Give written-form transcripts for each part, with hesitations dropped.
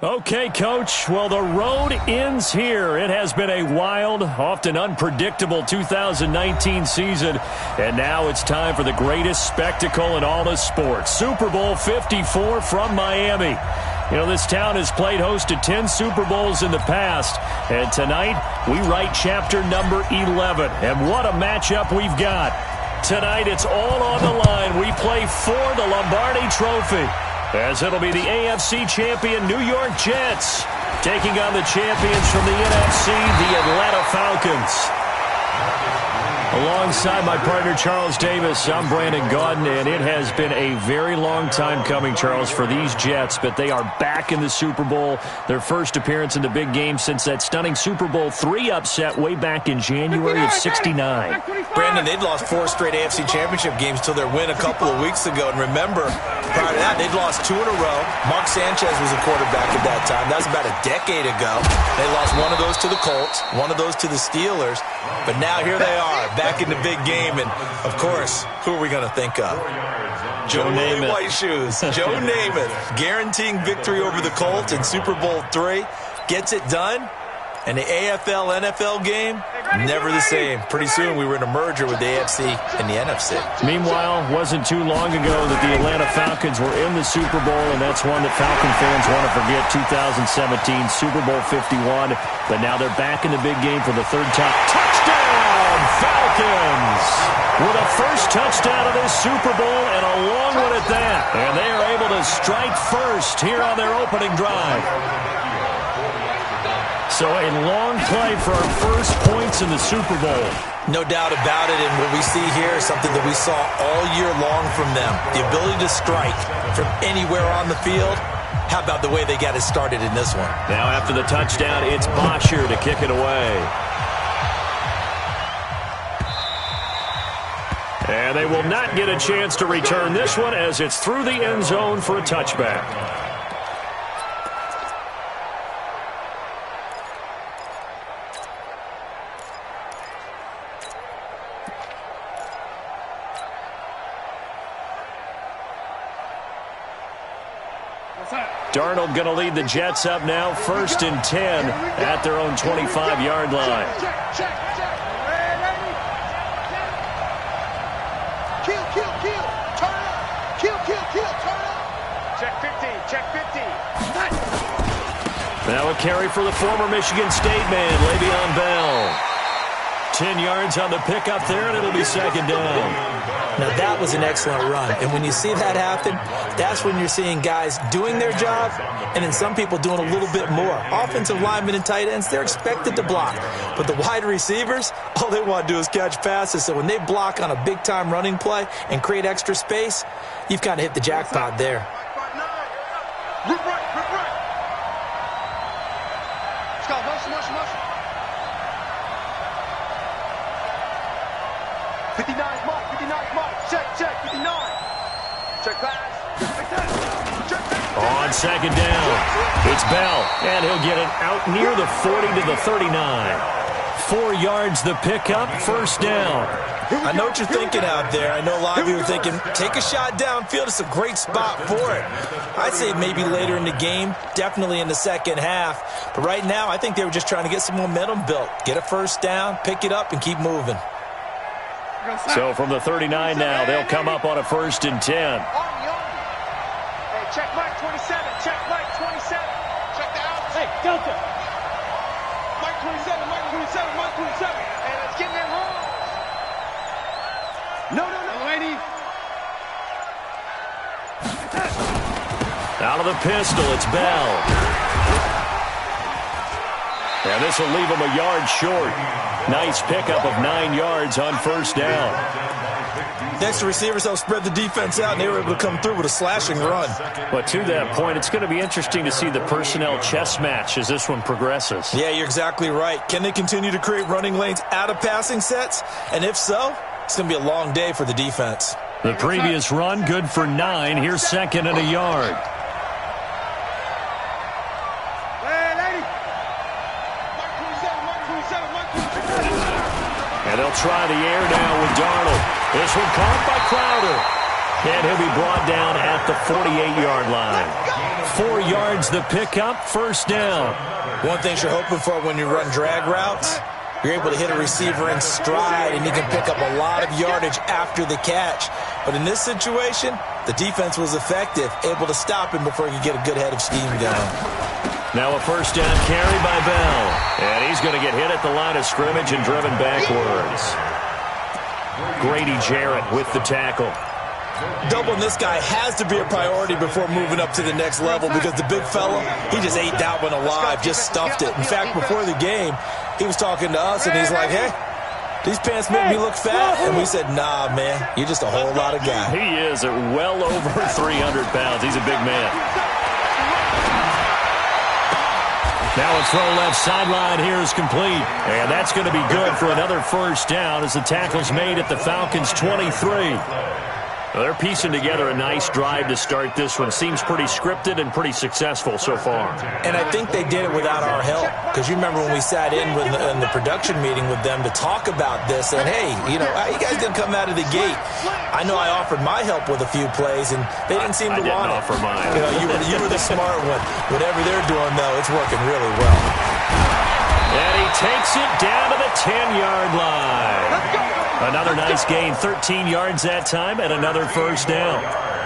Okay, Coach. Well, the road ends here. It has been a wild, often unpredictable 2019 season. And now it's time for the greatest spectacle in all of sports. Super Bowl 54 from Miami. You know, this town has played host to 10 Super Bowls in the past. And tonight, we write chapter number 11. And what a matchup we've got. Tonight, it's all on the line. We play for the Lombardi Trophy, as it'll be the AFC champion New York Jets taking on the champions from the NFC, the Atlanta Falcons. Alongside my partner, Charles Davis, I'm Brandon Gaudin, and it has been a very long time coming, Charles, for these Jets, but they are back in the Super Bowl, their first appearance in the big game since that stunning Super Bowl III upset way back in January of '69. Brandon, they'd lost 4 straight AFC championship games till their win a couple of weeks ago, and remember, prior to that, they'd lost 2 in a row. Mark Sanchez was a quarterback at that time. That was about a decade ago. They lost one of those to the Colts, one of those to the Steelers, but now here they are, back in the big game, and of course, who are we going to think of? Joe Namath. White Shoes. Joe Namath, guaranteeing victory over the Colts in Super Bowl III. Gets it done, and the AFL-NFL game, never the same. Pretty soon, we were in a merger with the AFC and the NFC. Meanwhile, wasn't too long ago that the Atlanta Falcons were in the Super Bowl, and that's one that Falcon fans want to forget, 2017 Super Bowl 51. But now they're back in the big game for the third time. Touchdown, Falcons! With a first touchdown of this Super Bowl, and a long one at that. And they are able to strike first here on their opening drive. So a long play for our first points in the Super Bowl. No doubt about it, and what we see here is something that we saw all year long from them. The ability to strike from anywhere on the field. How about the way they got it started in this one? Now after the touchdown, it's Bosher to kick it away. And they will not get a chance to return this one as it's through the end zone for a touchback. Darnold going to lead the Jets up now, 1st and 10 at their own 25-yard line. Now a carry for the former Michigan State man, Le'Veon Bell. 10 yards on the pickup there, and it'll be 2nd down. Now, that was an excellent run. And when you see that happen, that's when you're seeing guys doing their job and then some people doing a little bit more. Offensive linemen and tight ends, they're expected to block. But the wide receivers, all they want to do is catch passes. So when they block on a big-time running play and create extra space, you've kind of hit the jackpot there. On 2nd down, it's Bell, and he'll get it out near the 40 to the 39. 4 yards the pickup, 1st down. I know what you're thinking out there. I know a lot of you are thinking, take a shot downfield. It's a great spot for it. I'd say maybe later in the game, definitely in the second half. But right now, I think they were just trying to get some momentum built. Get a 1st down, pick it up, and keep moving. So from the 39 now, they'll come up on a 1st and 10. Hey, check Mike 27. Check Mike 27. Check the out. Hey, Delta. Mike 27. Mike 27. Mike 27. Hey, let's get in there home. No, lady. Out of the pistol, it's Bell. And this will leave him a yard short. Nice pickup of 9 yards on 1st down. Next, the receivers helped spread the defense out, and they were able to come through with a slashing run. But to that point, it's going to be interesting to see the personnel chess match as this one progresses. Yeah, you're exactly right. Can they continue to create running lanes out of passing sets? And if so, it's going to be a long day for the defense. The previous run, good for 9. Here's 2nd and a yard. And they'll try the air now with Darnold. This one caught by Crowder. And he'll be brought down at the 48-yard line. 4 yards the pickup, first down. One thing you're hoping for when you run drag routes, you're able to hit a receiver in stride, and you can pick up a lot of yardage after the catch. But in this situation, the defense was effective, able to stop him before he could get a good head of steam going. Now a first down carry by Bell. And he's going to get hit at the line of scrimmage and driven backwards. Grady Jarrett with the tackle. Doubling this guy has to be a priority before moving up to the next level, because the big fella, he just ate that one alive, just stuffed it. In fact, before the game, he was talking to us, and he's like, hey, these pants make me look fat. And we said, nah, man, you're just a whole lot of guy. He is at well over 300 pounds. He's a big man. Now a throw left sideline here is complete. And that's going to be good for another first down as the tackle's made at the Falcons' 23. Well, they're piecing together a nice drive to start this one. Seems pretty scripted and pretty successful so far. And I think they did it without our help, because you remember when we sat in the production meeting with them to talk about this, and hey, you know, you guys didn't come out of the gate. I know I offered my help with a few plays, and they didn't seem to want it. I didn't offer mine. You know, you were the smart one. Whatever they're doing, though, it's working really well. And he takes it down to the 10-yard line. Another nice gain, 13 yards that time, and another first down.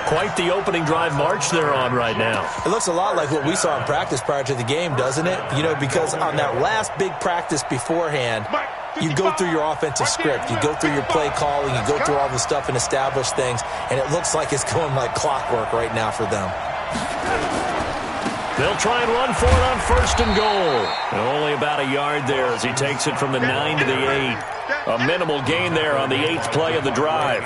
Quite the opening drive march they're on right now. It looks a lot like what we saw in practice prior to the game, doesn't it? You know, because on that last big practice beforehand, you go through your offensive script, you go through your play calling, you go through all the stuff and establish things, and it looks like it's going like clockwork right now for them. They'll try and run for it on first and goal. And only about a yard there as he takes it from the 9 to the 8. A minimal gain there on the 8th play of the drive.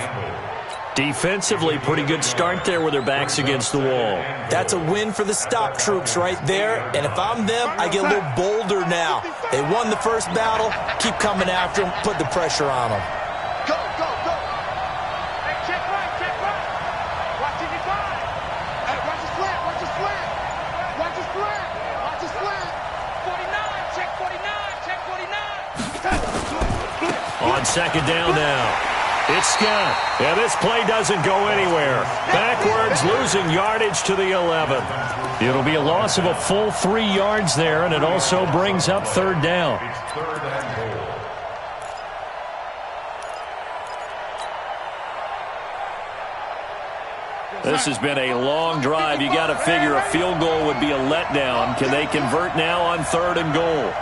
Defensively, pretty good start there with their backs against the wall. That's a win for the stop troops right there. And if I'm them, I get a little bolder now. They won the first battle. Keep coming after them. Put the pressure on them. Go, go, go. Hey, check right, check right. Watch it, you find. Hey, watch the slant, watch the slant. Watch the slant, watch the slant. 49, check 49, check 49. On second down now. It's Scott. Yeah, this play doesn't go anywhere. Backwards, losing yardage to the 11. It'll be a loss of a full 3 yards there, and it also brings up third down. This has been a long drive. You got to figure a field goal would be a letdown. Can they convert now on third and goal?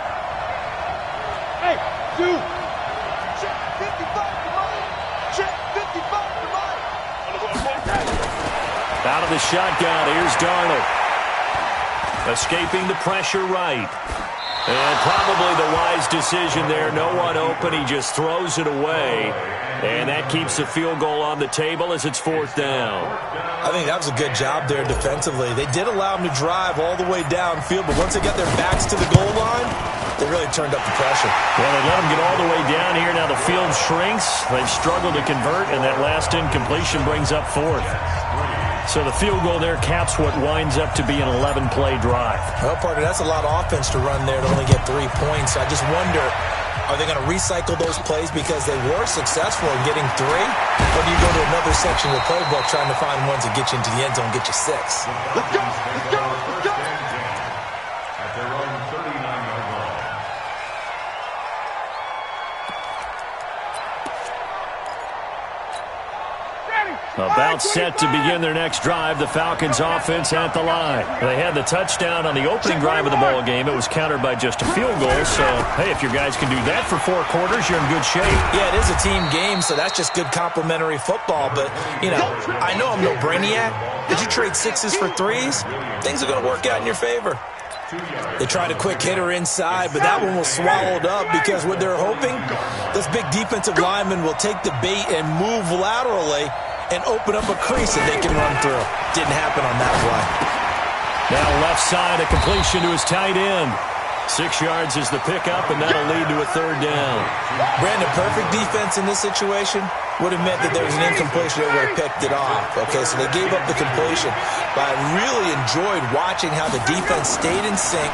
Hey, dude. Check 55 to Mike. Check 55 to Mike. Out of the shotgun, here's Darnold. Escaping the pressure right. And probably the wise decision there. No one open. He just throws it away. And that keeps the field goal on the table as it's fourth down. I think that was a good job there defensively. They did allow them to drive all the way downfield, but once they got their backs to the goal line, they really turned up the pressure. Well, they let them get all the way down here. Now the field shrinks. They've struggled to convert, and that last incompletion brings up fourth. So the field goal there caps what winds up to be an 11-play drive. Well, partner, that's a lot of offense to run there to only get 3 points. I just wonder, are they going to recycle those plays because they were successful in getting 3? Or do you go to another section of the playbook trying to find ones that get you into the end zone and get you 6? Let's go, let's go, let's go. At their own 39-yard line. About set to begin their next drive, the Falcons offense at the line. They had the touchdown on the opening drive of the ball game. It was countered by just a field goal. So, hey, if your guys can do that for 4 quarters, you're in good shape. Yeah, it is a team game, so that's just good complementary football. But, you know, I know I'm no brainiac. Did you trade 6s for 3s? Things are going to work out in your favor. They tried a quick hitter inside, but that one was swallowed up because what they're hoping, this big defensive lineman will take the bait and move laterally and open up a crease that they can run through. Didn't happen on that play. Now left side, a completion to his tight end. 6 yards is the pickup, and that'll lead to a third down. Brandon, perfect defense in this situation would have meant that there was an incompletion that would have picked it off. Okay, so they gave up the completion. But I really enjoyed watching how the defense stayed in sync,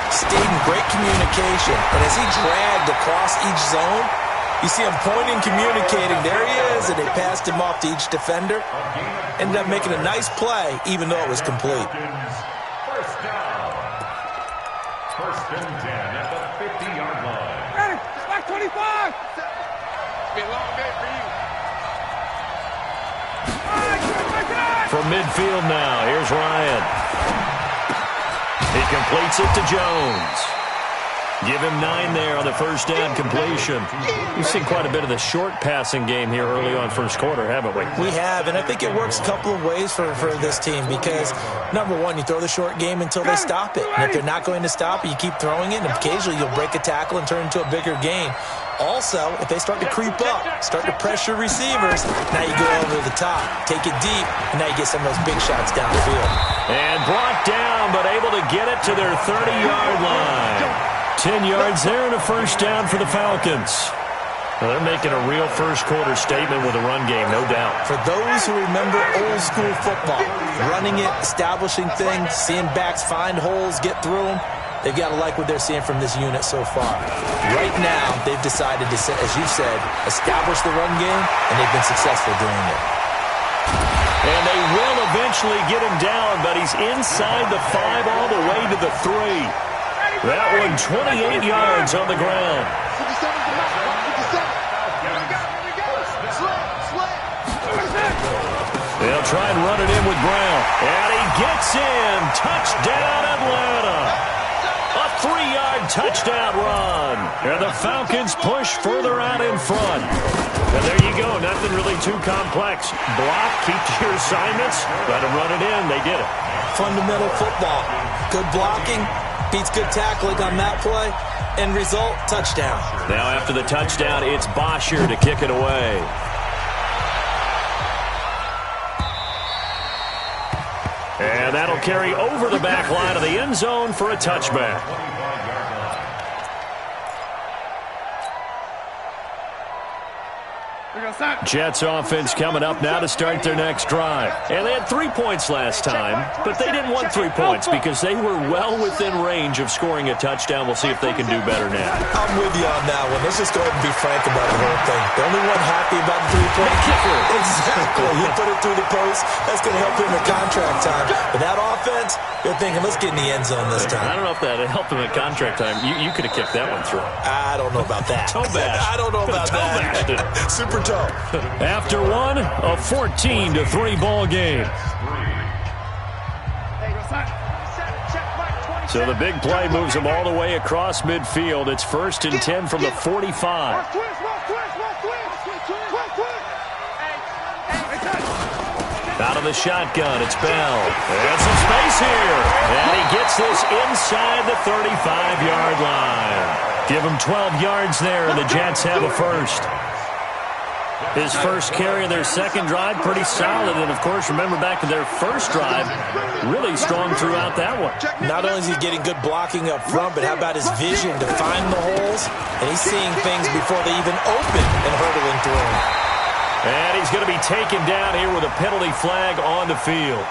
stayed in great communication, and as he dragged across each zone, You see him pointing, communicating. There he is, and they passed him off to each defender. Ended up making a nice play, even though it was complete. First down. First and 10 at the 50-yard line. Ready? Back 25. It's been a long day for you. From midfield now, here's Ryan. He completes it to Jones. Give him 9 there on the first down completion. We've seen quite a bit of the short passing game here early on first quarter, haven't we? We have, and I think it works a couple of ways for this team because, number one, you throw the short game until they stop it. And if they're not going to stop it, you keep throwing it, and occasionally you'll break a tackle and turn it into a bigger gain. Also, if they start to creep up, start to pressure receivers, now you go over the top, take it deep, and now you get some of those big shots downfield. And brought down, but able to get it to their 30-yard line. 10 yards there and a first down for the Falcons. Well, they're making a real first-quarter statement with a run game, no doubt. For those who remember old-school football, running it, establishing things, seeing backs find holes, get through them, they've got to like what they're seeing from this unit so far. Right now, they've decided to, as you said, establish the run game, and they've been successful doing it. And they will eventually get him down, but he's inside the 5 all the way to the 3. That one 28 yards on the ground. 57 to Matt. 57. Here we go. Slam. They'll try and run it in with Brown. And he gets in. Touchdown, Atlanta. A 3-yard touchdown run. And the Falcons push further out in front. And there you go. Nothing really too complex. Block, keep to your assignments. Let them run it in. They did it. Fundamental football. Good blocking. Beats good tackling on that play. End result, touchdown. Now after the touchdown, it's Bosher to kick it away. And that'll carry over the back line of the end zone for a touchback. Jets offense coming up now to start their next drive. And they had 3 points last time, but they didn't want 3 points because they were well within range of scoring a touchdown. We'll see if they can do better now. I'm with you on that one. Let's just go ahead and be frank about the whole thing. The only one happy about the 3-point kicker. Exactly. You put it through the post. That's going to help him in contract time. But that offense, they're thinking, let's get in the end zone this time. I don't know if that helped him in contract time. You could have kicked that one through. I don't know about that. Toe bash. I don't know about that. Super toe. After one, a 14-3 ball game. So the big play moves them all the way across midfield. It's 1st and 10 from the 45. Out of the shotgun, it's Bell. And some space here. And he gets this inside the 35-yard line. Give him 12 yards there, and the Jets have a first. His first carry of their second drive, pretty solid. And, of course, remember back to their first drive, really strong throughout that one. Not only is he getting good blocking up front, but how about his vision to find the holes? And he's seeing things before they even open and hurdling through them. And he's going to be taken down here with a penalty flag on the field.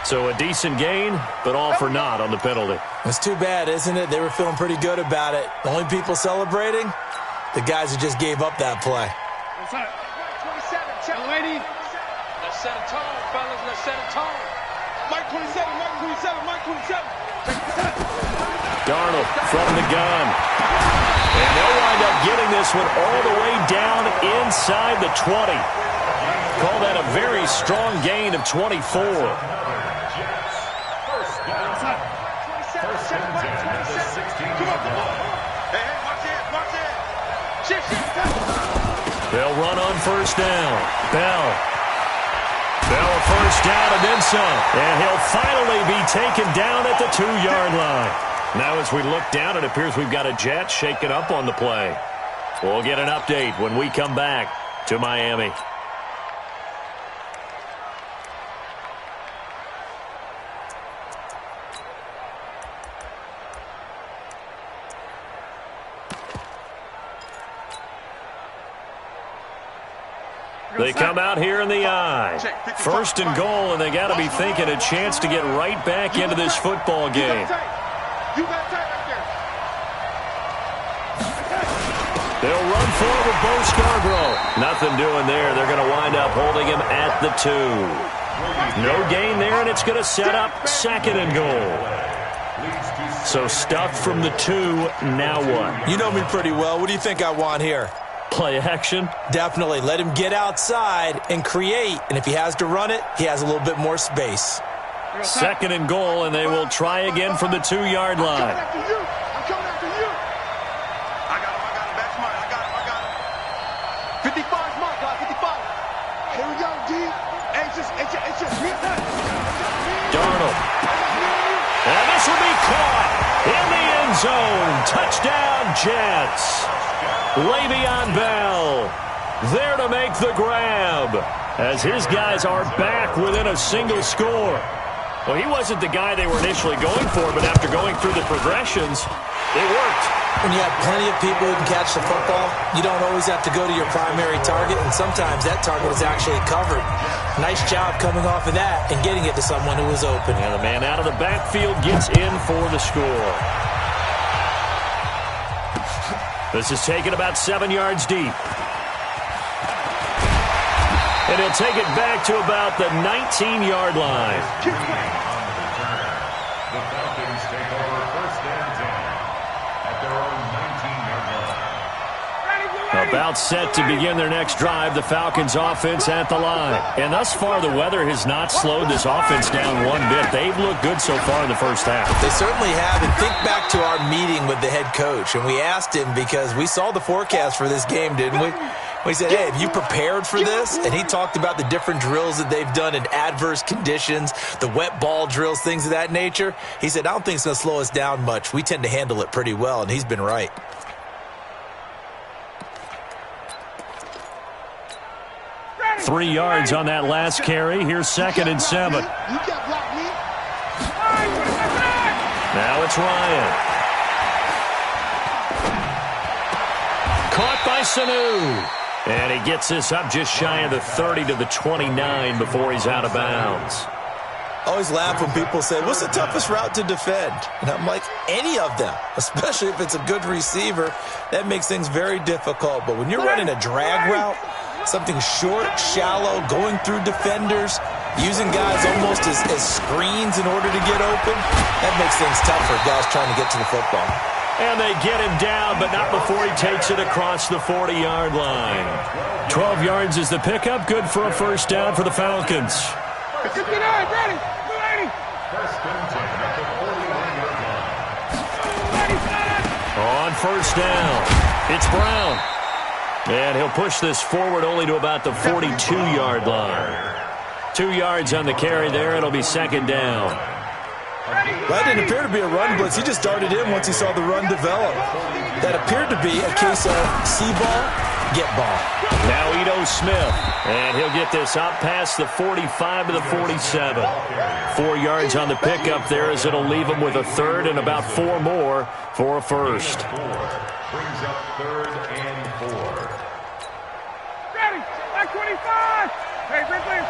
So a decent gain, but all for naught on the penalty. It's too bad, isn't it? They were feeling pretty good about it. The only people celebrating, the guys who just gave up that play. 27, check. Lady. Let's set a tone, fellas. Let's set a tone. Mike 27, Mike 27, Mike 27. Darnold from the gun. And they'll wind up getting this one all the way down inside the 20. Call that a very strong gain of 24. They'll run on first down. Bell a first down and then some. And he'll finally be taken down at the 2-yard line. Now as we look down, it appears we've got a Jet shaking up on the play. We'll get an update when we come back to Miami. They come out here in the eye. 1st and goal, and they got to be thinking a chance to get right back into this football game. They'll run for it with Bo Scarborough. Nothing doing there. They're going to wind up holding him at the 2. No gain there, and it's going to set up 2nd and goal. So stuffed from the 2, now what? You know me pretty well. What do you think I want here? Play action? Definitely. Let him get outside and create. And if he has to run it, he has a little bit more space. 2nd and goal, and they will try again from the 2-yard line. I'm coming after you. I got him. That's mine. I got him. 55 is mine, guys. 55. Here we go, D. It's just me. Darnold. And this will be caught in the end zone. Touchdown, Jets. Le'Veon Bell there to make the grab as his guys are back within a single score. Well, he wasn't the guy they were initially going for, but after going through the progressions, it worked. When you have plenty of people who can catch the football, you don't always have to go to your primary target, and sometimes that target is actually covered. Nice job coming off of that and getting it to someone who was open. And the man out of the backfield gets in for the score. This is taken about 7 yards deep. And he'll take it back to about the 19-yard line. The Falcons take over 1st and 10 at their own 19-yard line. About set to begin their next drive, the Falcons offense at the line. And thus far, the weather has not slowed this offense down one bit. They've looked good so far in the first half. They certainly have. And think back to our meeting with the head coach. And we asked him because we saw the forecast for this game, didn't we? We said, hey, have you prepared for this? And he talked about the different drills that they've done in adverse conditions, the wet ball drills, things of that nature. He said, I don't think it's going to slow us down much. We tend to handle it pretty well, and he's been right. Ready. 3 yards on that last carry. Here's 2nd and 7. You can't block me. Now it's Ryan. Caught by Sanu. And he gets this up just shy of the 30 to the 29 before he's out of bounds. I always laugh when people say, what's the toughest route to defend? And I'm like, any of them, especially if it's a good receiver. That makes things very difficult. But when you're running a drag route, something short, shallow, going through defenders, using guys almost as screens in order to get open, that makes things tough for guys trying to get to the football. And they get him down, but not before he takes it across the 40-yard line. 12 yards is the pickup. Good for a first down for the Falcons. 59, ready. 280. 1st and 10 at the 41-yard line. On first down, it's Brown. And he'll push this forward only to about the 42-yard line. 2 yards on the carry there. It'll be 2nd down. That didn't appear to be a run blitz. He just darted in once he saw the run develop. That appeared to be a case of see ball, get ball. Now Ito Smith, and he'll get this up past the 45 to the 47. 4 yards on the pickup there as it'll leave him with a 3rd and about 4 more for a first. Brings up 3rd and 4. Ready. Like 25. Hey, Brickley.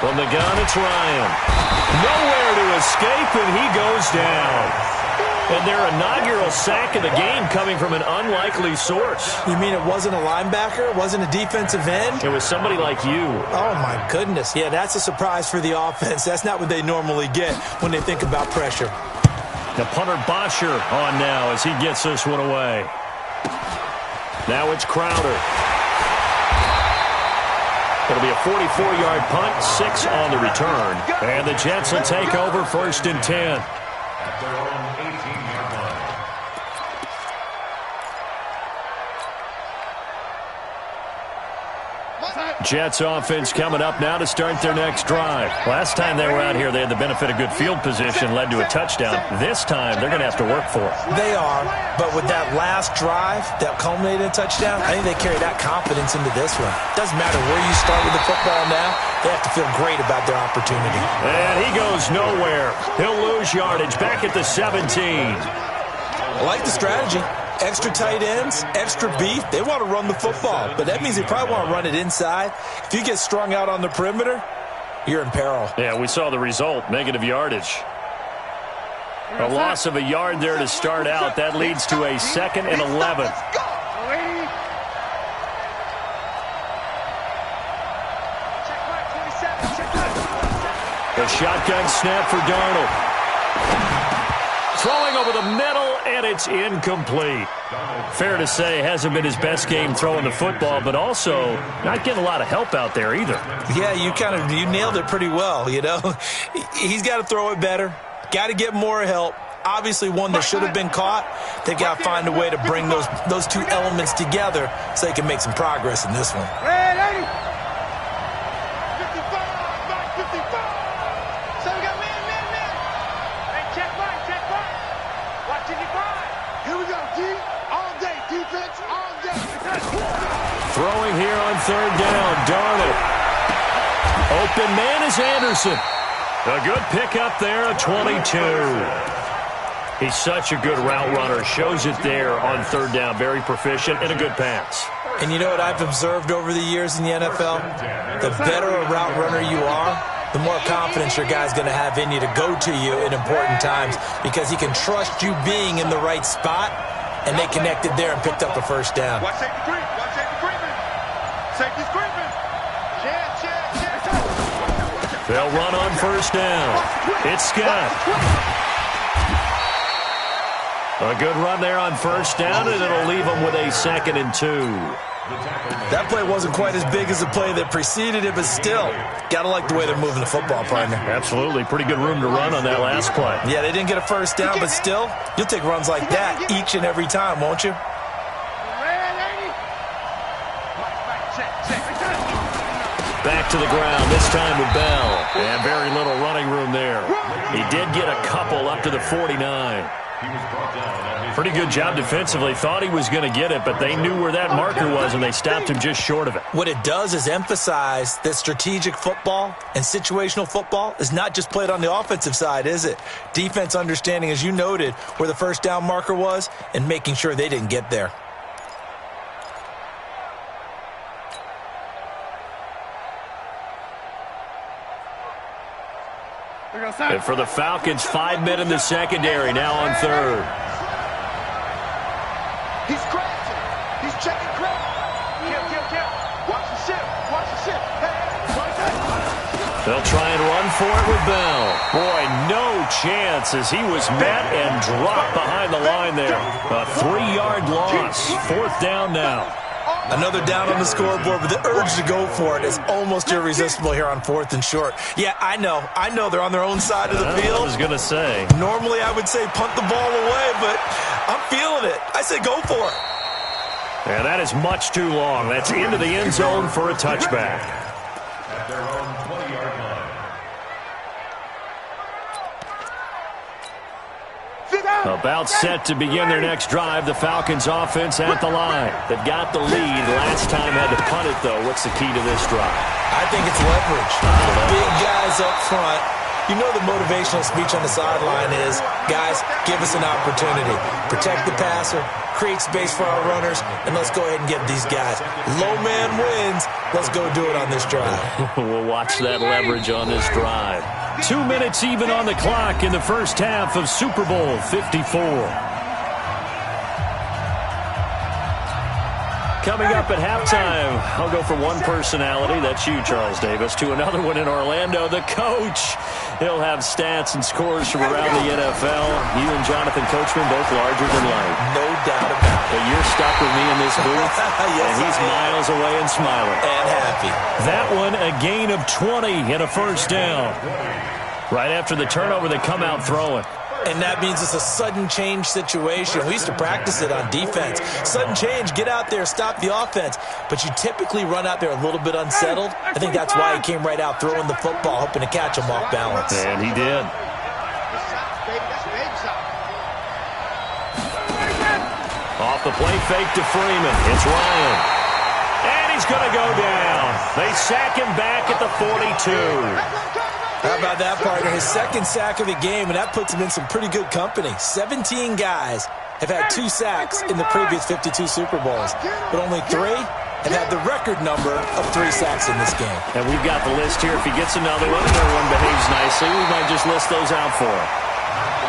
From the gun, it's Ryan. Nowhere to escape, and he goes down. And their inaugural sack of the game coming from an unlikely source. You mean it wasn't a linebacker? It wasn't a defensive end? It was somebody like you. Oh, my goodness. Yeah, that's a surprise for the offense. That's not what they normally get when they think about pressure. The punter Bosher on now as he gets this one away. Now it's Crowder. It'll be a 44-yard punt, 6 on the return. And the Jets will take over 1st and 10. At their own 18-yard line. Jets offense coming up now to start their next drive. Last time they were out here, they had the benefit of good field position, led to a touchdown. This time, they're going to have to work for it. They are, but with that last drive that culminated in a touchdown, I think they carry that confidence into this one. Doesn't matter where you start with the football now, they have to feel great about their opportunity. And he goes nowhere. He'll lose yardage back at the 17. I like the strategy. Extra tight ends, extra beef. They want to run the football, but that means they probably want to run it inside. If you get strung out on the perimeter, you're in peril. Yeah, we saw the result, negative yardage. A loss of a yard there to start out. That leads to a 2nd and 11. The shotgun snap for Darnold. Throwing over the middle, and it's incomplete. Fair to say, hasn't been his best game throwing the football, but also not getting a lot of help out there either. Yeah, you nailed it pretty well, you know. He's got to throw it better. Got to get more help. Obviously one that should have been caught. They've got to find a way to bring those two elements together so they can make some progress in this one. Hey, lady! 55, back 55. So we got man. Hey, check right. Watching you five. Here we go, D. All day, defense, all day. Throwing here on 3rd down, Darnold. Open man is Anderson. A good pickup there, a 22. He's such a good route runner. Shows it there on 3rd down. Very proficient and a good pass. And you know what I've observed over the years in the NFL? The better a route runner you are, the more confidence your guy's going to have in you to go to you in important times because he can trust you being in the right spot, and they connected there and picked up a 1st down. Watch safety creep. Watch safety creeping. Safety's creeping. Check. They'll run on 1st down. It's Scott. A good run there on 1st down, and it'll leave them with a 2nd and 2. That play wasn't quite as big as the play that preceded it, but still, got to like the way they're moving the football, partner. Absolutely. Pretty good room to run on that last play. Yeah, they didn't get a 1st down, but still, you'll take runs like that each and every time, won't you? Back to the ground, this time with Bell. And very little running room there. He did get a couple up to the 49. Pretty good job defensively. Thought he was going to get it, but they knew where that marker was, and they stopped him just short of it. What it does is emphasize that strategic football and situational football is not just played on the offensive side, is it? Defense understanding, as you noted, where the 1st down marker was and making sure they didn't get there. And for the Falcons, 5 men in the secondary, now on 3rd. He's crashing. He's checking crack. Kill. Watch the ship. Hey. They'll try and run for it with Bell. Boy, no chance as he was met and dropped behind the line there. A 3-yard loss. 4th down now. Another down on the scoreboard, but the urge to go for it is almost irresistible here on 4th and short. Yeah, I know they're on their own side of the field. I was going to say. Normally I would say punt the ball away, but I'm feeling it. I say go for it. Yeah, that is much too long. That's into the end zone for a touchback. At their own 20-yard line. About set to begin their next drive. The Falcons offense at the line. They've got the lead. Last time had to punt it, though. What's the key to this drive? I think it's leverage. Big guys up front. You know the motivational speech on the sideline is, guys, give us an opportunity. Protect the passer, create space for our runners, and let's go ahead and get these guys. Low man wins. Let's go do it on this drive. We'll watch that leverage on this drive. 2 minutes even on the clock in the first half of Super Bowl 54. Coming up at halftime, I'll go from one personality, that's you, Charles Davis, to another one in Orlando, the coach. He'll have stats and scores from around the NFL. You and Jonathan Coachman both larger than life. No doubt about it. But you're stuck with me in this booth, Yes, and he's miles away and smiling. And happy. That one, a gain of 20 and a 1st down. Right after the turnover, they come out throwing. And that means it's a sudden change situation. We used to practice it on defense. Sudden change, get out there, stop the offense. But you typically run out there a little bit unsettled. I think that's why he came right out throwing the football, hoping to catch him off balance. And he did. Off the play fake to Freeman. It's Ryan. And he's going to go down. They sack him back at the 42. How about that, partner? His 2nd sack of the game, and that puts him in some pretty good company. 17 guys have had 2 sacks in the previous 52 Super Bowls, but only 3 have had the record number of 3 sacks in this game. And we've got the list here. If he gets another one and everyone behaves nicely, we might just list those out for him.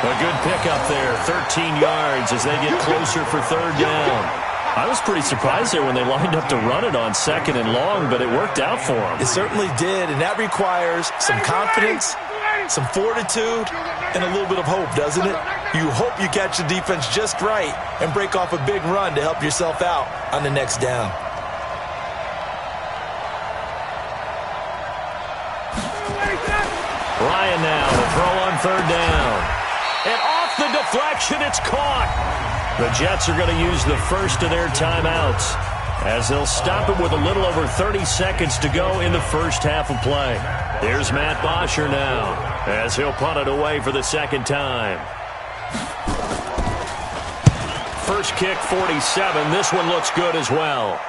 A good pickup there, 13 yards as they get closer for third down. I was pretty surprised there when they lined up to run it on second and long, but it worked out for them. It certainly did, and that requires some confidence, some fortitude, and a little bit of hope, doesn't it? You hope you catch the defense just right and break off a big run to help yourself out on the next down. Ryan now to throw on third down. And off the deflection, it's caught. The Jets are going to use the first of their timeouts as they'll stop it with a little over 30 seconds to go in the first half of play. There's Matt Bosher now as he'll punt it away for the second time. First kick, 47. This one looks good as well.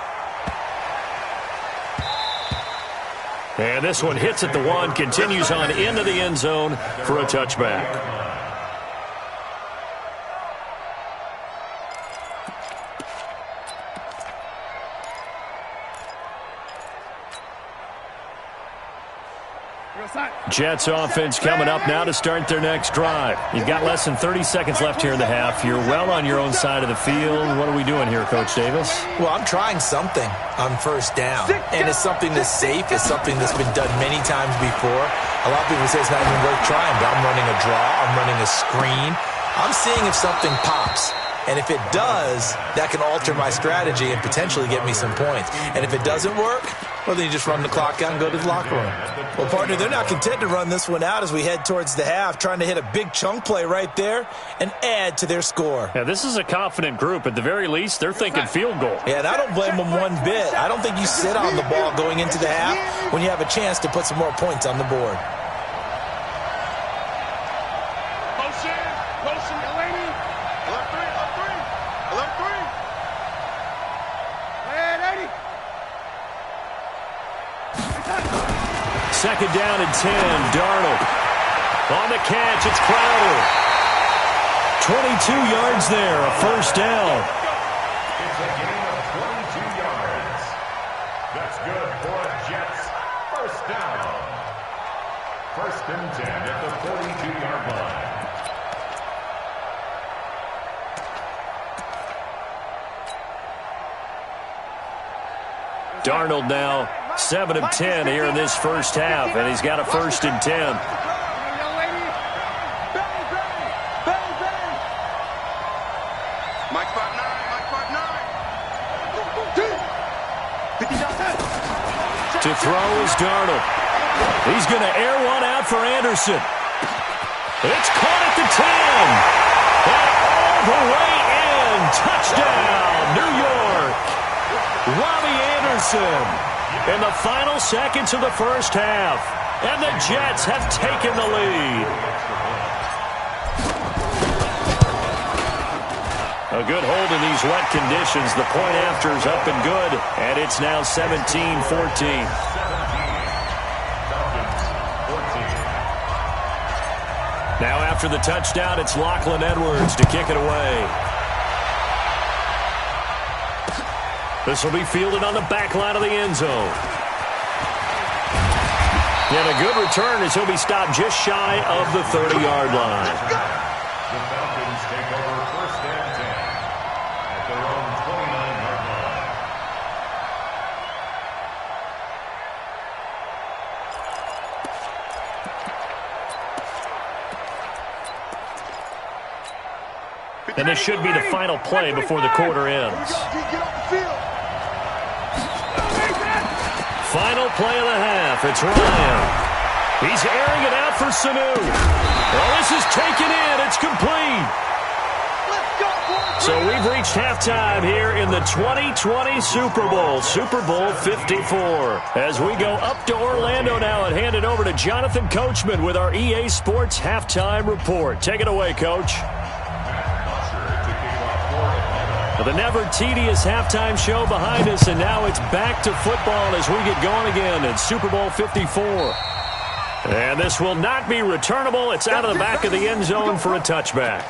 And this one hits at the one, continues on into the end zone for a touchback. Jets offense coming up now to start their next drive. You've got less than 30 seconds left here in the half. You're well on your own side of the field. What are we doing here, Coach Davis? Well, I'm trying something on first down, and it's something that's safe. It's something that's been done many times before. A lot of people say it's not even worth trying, but I'm running a draw. I'm running a screen. I'm seeing if something pops. And if it does, that can alter my strategy and potentially get me some points. And if it doesn't work, well, then you just run the clock out and go to the locker room. Well, partner, they're not content to run this one out as we head towards the half, trying to hit a big chunk play right there and add to their score. Yeah, this is a confident group. At the very least, they're thinking field goal. Yeah, and I don't blame them one bit. I don't think you sit on the ball going into the half when you have a chance to put some more points on the board. Second down and 10, Darnold. On the catch, it's Crowder. 22 yards there, a first down. It's a gain of 22 yards. That's good for a Jets first down. First and 10 at the 42-yard line. Darnold now 7 of 10 here in this first half, and he's got a first and 10. To throw is Darnold. He's going to air one out for Anderson. It's caught at the 10. And all the way in. Touchdown, New York. Robbie Anderson in the final seconds of the first half. And the Jets have taken the lead. A good hold in these wet conditions. The point after is up and good. And it's now 17-14. Now after the touchdown, it's Lachlan Edwards to kick it away. This will be fielded on the back line of the end zone. And a good return as he'll be stopped just shy of the 30-yard line. The Falcons take over first and 10 at their own 29-yard line. And this should be the final play before the quarter ends. Final play of the half. It's Ryan. He's airing it out for Sanu. Well, this is taken in. It's complete. So we've reached halftime here in the 2020 Super Bowl, Super Bowl 54. As we go up to Orlando now and hand it over to Jonathan Coachman with our EA Sports Halftime Report. Take it away, Coach. The never tedious halftime show behind us, and now it's back to football as we get going again in Super Bowl 54. And this will not be returnable. It's out of the back of the end zone for a touchback.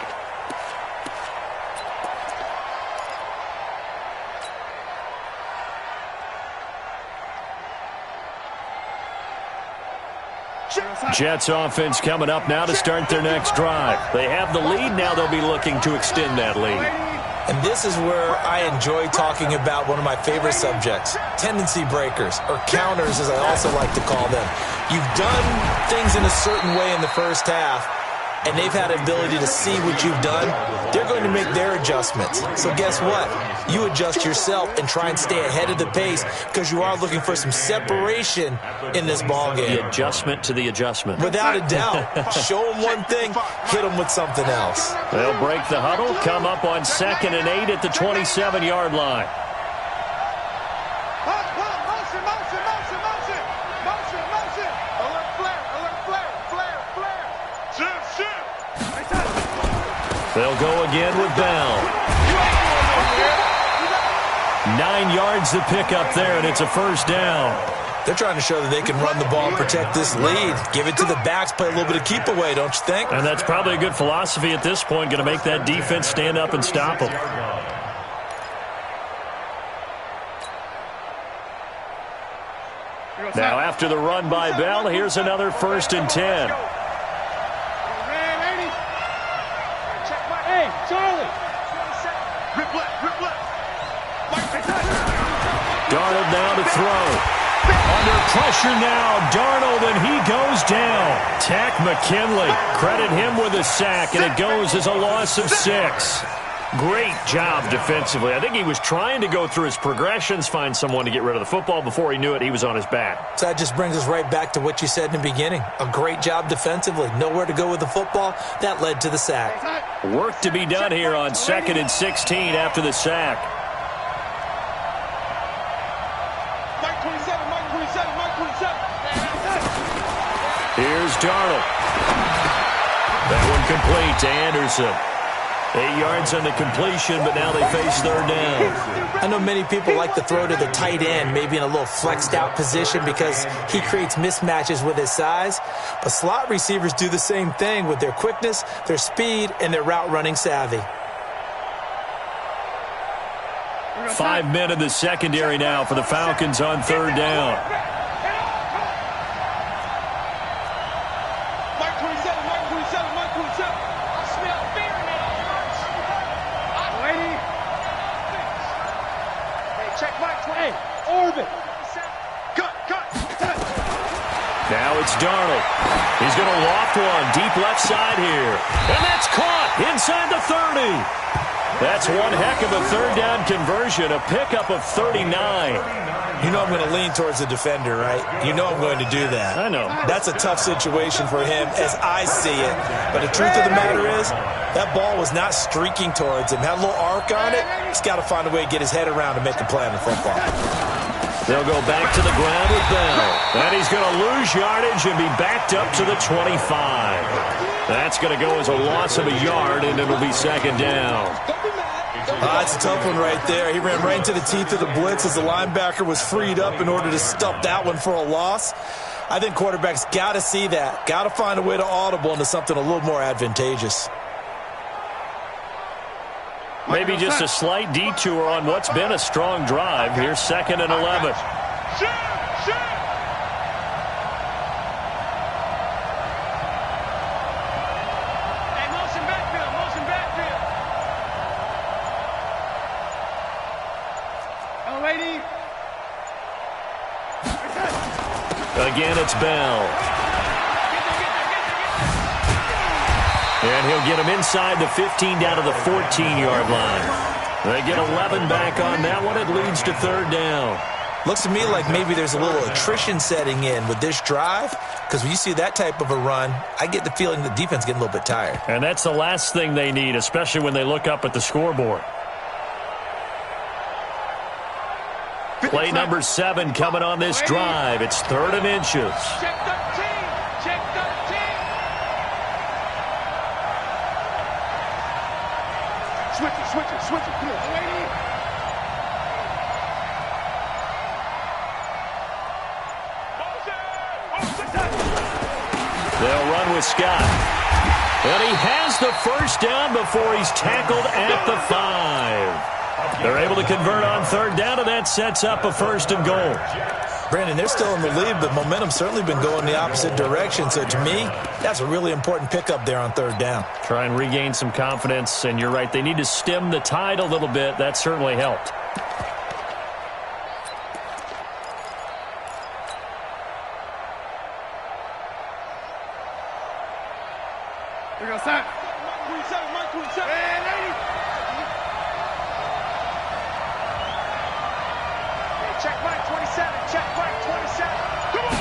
Jets offense coming up now to start their next drive. They have the lead. Now they'll be looking to extend that lead. And this is where I enjoy talking about one of my favorite subjects, tendency breakers, or counters as I also like to call them. You've done things in a certain way in the first half, and they've had the ability to see what you've done. They're going to make their adjustments. So guess what? You adjust yourself and try and stay ahead of the pace because you are looking for some separation in this ball game. The adjustment to the adjustment. Without a doubt. Show them one thing, hit them with something else. They'll break the huddle, come up on 2nd and 8 at the 27-yard line. They'll go again with Bell. 9 yards to pick up there, and it's a first down. They're trying to show that they can run the ball and protect this lead. Give it to the backs, play a little bit of keep away, don't you think? And that's probably a good philosophy at this point, going to make that defense stand up and stop them. Now after the run by Bell, here's another 1st and 10. Darnold now to throw. Under pressure now, Darnold, and he goes down. Tack McKinley, credit him with a sack, and it goes as a loss of 6. Great job defensively. I think he was trying to go through his progressions, find someone to get rid of the football. Before he knew it, he was on his back. So that just brings us right back to what you said in the beginning. A great job defensively. Nowhere to go with the football. That led to the sack. Work to be done here on 2nd and 16 after the sack. Here's Darnold. That one complete to Anderson. 8 yards on the completion, but now they face 3rd down. I know many people like to throw to the tight end, maybe in a little flexed out position because he creates mismatches with his size. But slot receivers do the same thing with their quickness, their speed, and their route running savvy. 5 men in the secondary now for the Falcons on 3rd down. Now it's Darnold. He's going to loft one deep left side here. And that's caught inside the 30. That's one heck of a 3rd down conversion, a pickup of 39. You know I'm going to lean towards the defender, right? You know I'm going to do that. I know. That's a tough situation for him as I see it. But the truth of the matter is, that ball was not streaking towards him. Had a little arc on it. He's got to find a way to get his head around and make a play on the football. They'll go back to the ground with Bell. And he's going to lose yardage and be backed up to the 25. That's going to go as a loss of a yard, and it'll be 2nd down. That's a tough one right there. He ran right into the teeth of the blitz as the linebacker was freed up in order to stop that one for a loss. I think quarterbacks got to see that. Got to find a way to audible into something a little more advantageous. Maybe just a slight detour on what's been a strong drive. Here's 2nd and 11. Again, it's Bell. And he'll get him inside the 15 down to the 14-yard line. They get 11 back on that one. It leads to 3rd down. Looks to me like maybe there's a little attrition setting in with this drive, because when you see that type of a run, I get the feeling the defense getting a little bit tired. And that's the last thing they need, especially when they look up at the scoreboard. Play number 7 coming on this drive. It's 3rd and inches. Check 13. Check 13. Switch it. Come on. They'll run with Scott. And he has the first down before he's tackled at the 5. They're able to convert on 3rd down, and that sets up a 1st and goal. Brandon, they're still in the lead, but momentum's certainly been going the opposite direction. So to me, that's a really important pickup there on third down. Try and regain some confidence, and you're right. They need to stem the tide a little bit. That certainly helped. We go, set. 27. And 80. Check right, 27. Check right, 27. Come on,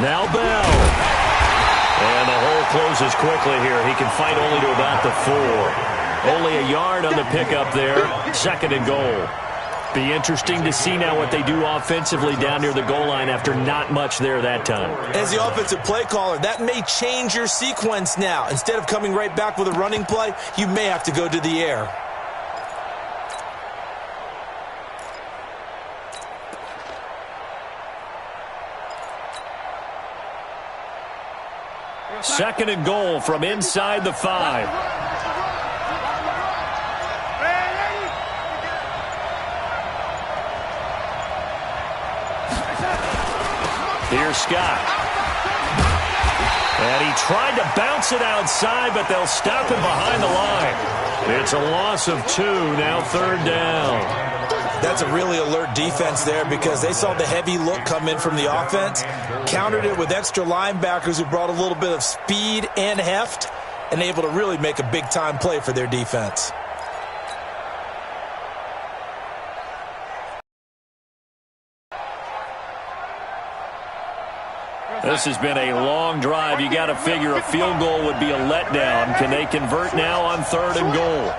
now Bell. And the hole closes quickly here. He can fight only to about the 4. Only a yard on the pickup there. 2nd and goal. Be interesting to see now what they do offensively down near the goal line after not much there that time. As the offensive play caller, that may change your sequence now. Instead of coming right back with a running play, you may have to go to the air. Second and goal from inside the 5. Here's Scott. And he tried to bounce it outside, but they'll stop him behind the line. It's a loss of 2, now 3rd down. That's a really alert defense there because they saw the heavy look come in from the offense, countered it with extra linebackers who brought a little bit of speed and heft, and able to really make a big-time play for their defense. This has been a long drive. You got to figure a field goal would be a letdown. Can they convert now on 3rd and goal?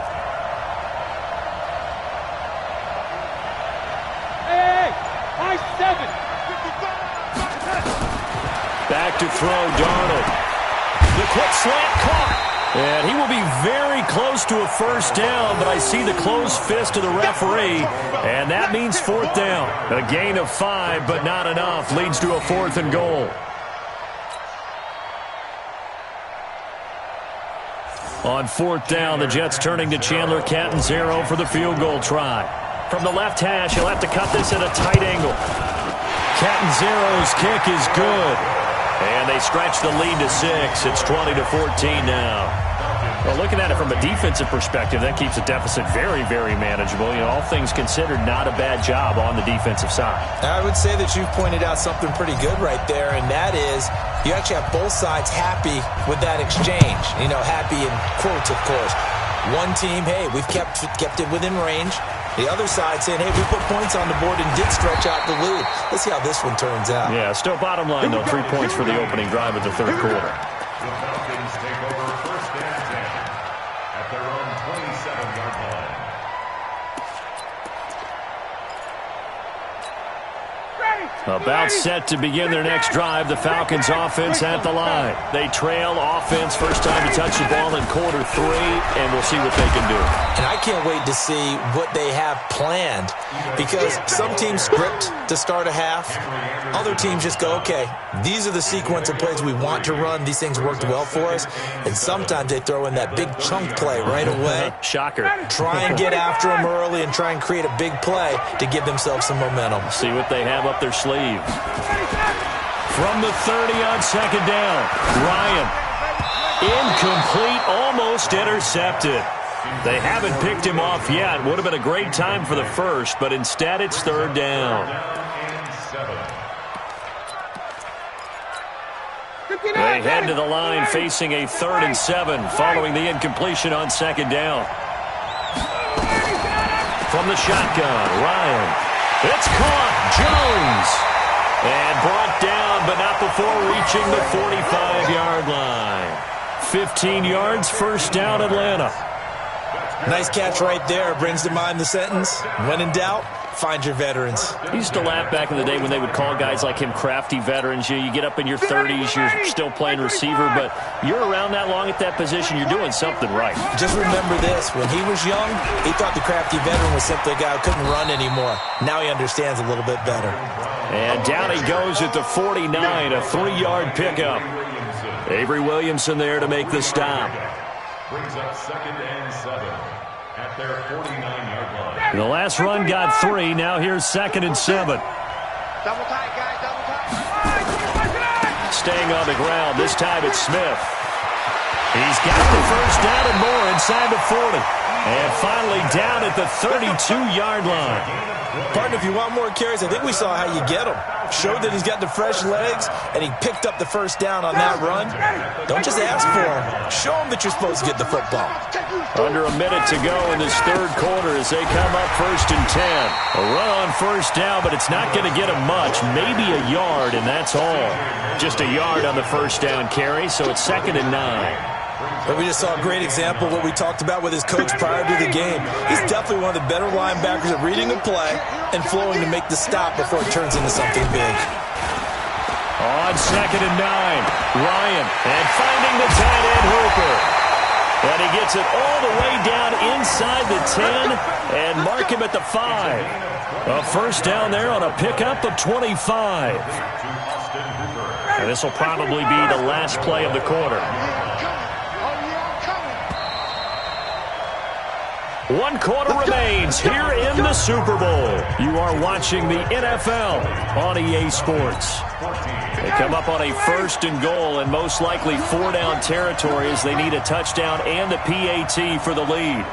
Back to throw, Darnold. The quick slant caught. And he will be very close to a 1st down, but I see the closed fist of the referee, and that means 4th down. A gain of 5, but not enough, leads to a 4th and goal. On 4th down, the Jets turning to Chandler Catanzaro for the field goal try. From the left hash, he'll have to cut this at a tight angle. Catanzaro's kick is good. And they stretch the lead to 6. It's 20-14 now. Well, looking at it from a defensive perspective, that keeps the deficit very, very manageable. You know, all things considered, not a bad job on the defensive side. I would say that you've pointed out something pretty good right there, and that is you actually have both sides happy with that exchange. You know, happy in quotes, of course. One team, hey, we've kept it within range. The other side saying, hey, we put points on the board and did stretch out the lead. Let's see how this one turns out. Yeah, still bottom line, though, 3 points for the opening drive of the 3rd quarter. The Falcons take over 1st and 10 at their own 27-yard line. About set to begin their next drive, the Falcons offense at the line. They trail offense, first time to touch the ball in quarter 3, and we'll see what they can do. And I can't wait to see what they have planned because some teams script to start a half. Other teams just go, okay, these are the sequence of plays we want to run. These things worked well for us. And sometimes they throw in that big chunk play right away. Shocker. Try and get after them early and try and create a big play to give themselves some momentum. See what they have up their sleeve. From the 30 on 2nd down, Ryan. Incomplete, almost intercepted. They haven't picked him off yet. Would have been a great time for the 1st, but instead it's 3rd down. They head to the line facing a 3rd and 7 following the incompletion on 2nd down. From the shotgun, Ryan. It's caught. Jones. And brought down, but not before reaching the 45-yard line. 15 yards, 1st down, Atlanta. Nice catch right there. Brings to mind the sentence, when in doubt, find your veterans. I used to laugh back in the day when they would call guys like him crafty veterans. You get up in your 30s, you're still playing receiver, but you're around that long at that position, you're doing something right. Just remember this. When he was young, he thought the crafty veteran was simply a guy who couldn't run anymore. Now he understands a little bit better. And down he goes at the 49, a 3-yard pickup. Avery Williamson there to make the stop. Brings up 2nd and 7 at their 49-yard line. The last run got 3. Now here's 2nd and 7. Double tight, guys, double tight. Staying on the ground, this time it's Smith. He's got the first down and more inside the 40. And finally down at the 32-yard line. Partner, if you want more carries, I think we saw how you get him. Showed that he's got the fresh legs, and he picked up the first down on that run. Don't just ask for him. Show him that you're supposed to get the football. Under a minute to go in this third quarter as they come up 1st and 10. A run on first down, but it's not going to get him much. Maybe a yard, and that's all. Just a yard on the first down carry, so it's 2nd and 9. But we just saw a great example of what we talked about with his coach prior to the game. He's definitely one of the better linebackers at reading a play and flowing to make the stop before it turns into something big. On 2nd and 9, Ryan, and finding the tight end Hooper. And he gets it all the way down inside the 10 and mark him at the 5. A first down there on a pickup of 25. And this will probably be the last play of the quarter. 1 quarter remains here in the Super Bowl. You are watching the NFL on EA Sports. They come up on a 1st and goal and most likely 4-down territory as they need a touchdown and a PAT for the lead.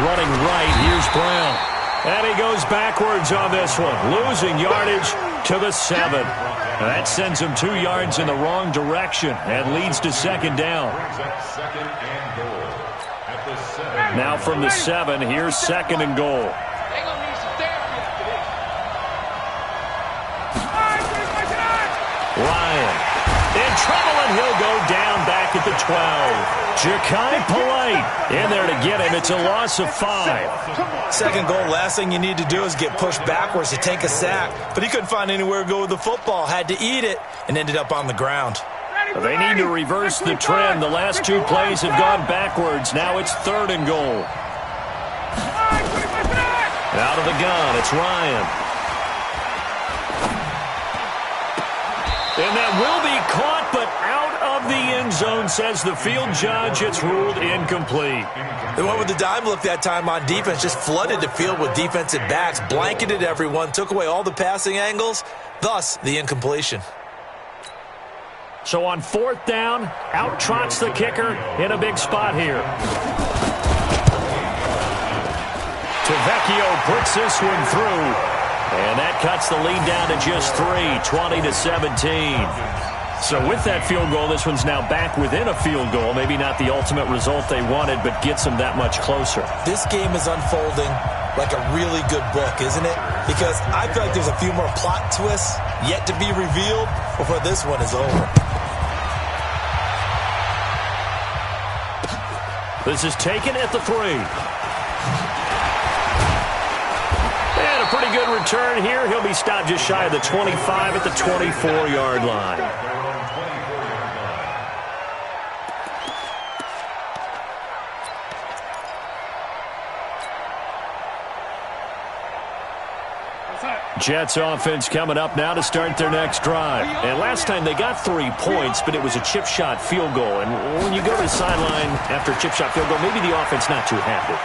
Running right, here's Brown. And he goes backwards on this one, losing yardage to the 7. That sends him 2 yards in the wrong direction and leads to 2nd down. Now from the 7, here's 2nd and goal. Ryan in trouble, and he'll go down back at the 12. Ja'Kai Polite in there to get him. It's a loss of 5. 2nd goal, last thing you need to do is get pushed backwards to take a sack. But he couldn't find anywhere to go with the football, had to eat it, and ended up on the ground. They need to reverse the trend. The last 2 plays have gone backwards. Now it's 3rd and goal. Out of the gun, it's Ryan. And that will be caught, but out of the end zone, says the field judge. It's ruled incomplete. They went with the dime look that time on defense, just flooded the field with defensive backs, blanketed everyone, took away all the passing angles, thus the incompletion. So on 4th down, out trots the kicker in a big spot here. Tavecchio puts this one through, and that cuts the lead down to just 3, 20-17. So with that field goal, this one's now back within a field goal. Maybe not the ultimate result they wanted, but gets them that much closer. This game is unfolding like a really good book, isn't it? Because I feel like there's a few more plot twists yet to be revealed before this one is over. This is taken at the 3. And a pretty good return here. He'll be stopped just shy of the 25 at the 24-yard line. Jets offense coming up now to start their next drive. And last time they got 3 points, but it was a chip shot field goal. And when you go to the sideline after a chip shot field goal, maybe the offense not too happy.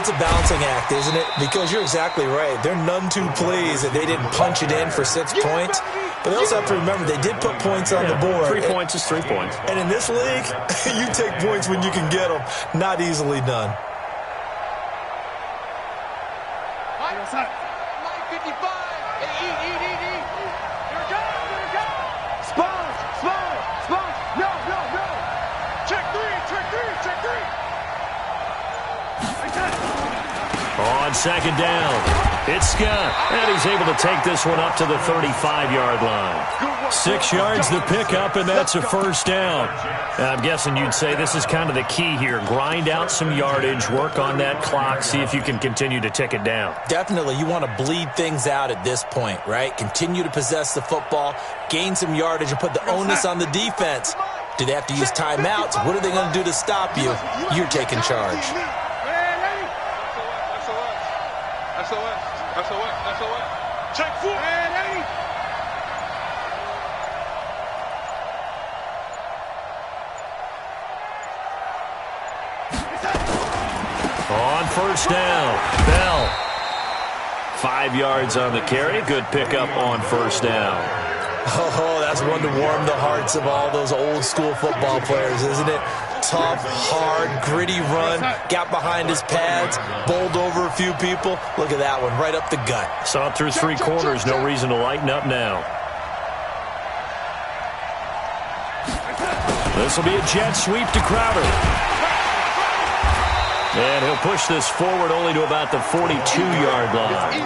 It's a balancing act, isn't it? Because you're exactly right. They're none too pleased that they didn't punch it in for 6 points. But they also have to remember they did put points on the board. 3 points is 3 points. And in this league, you take points when you can get them. Not easily done. On 2nd down, it's Scott, and he's able to take this one up to the 35-yard line. 6 yards the pickup, and that's a first down. I'm guessing you'd say this is kind of the key here. Grind out some yardage, work on that clock, see if you can continue to tick it down. Definitely, you want to bleed things out at this point, right? Continue to possess the football, gain some yardage, and put the onus on the defense. Do they have to use timeouts? What are they going to do to stop you? You're taking charge. Check 4. On first down, Bell. 5 yards on the carry. Good pickup on first down. Oh, that's one to warm the hearts of all those old-school football players, isn't it? Tough, hard, gritty run. Got behind his pads, bowled over a few people. Look at that one, right up the gut. Saw it through 3 corners. No reason to lighten up now. This will be a jet sweep to Crowder. And he'll push this forward only to about the 42-yard line.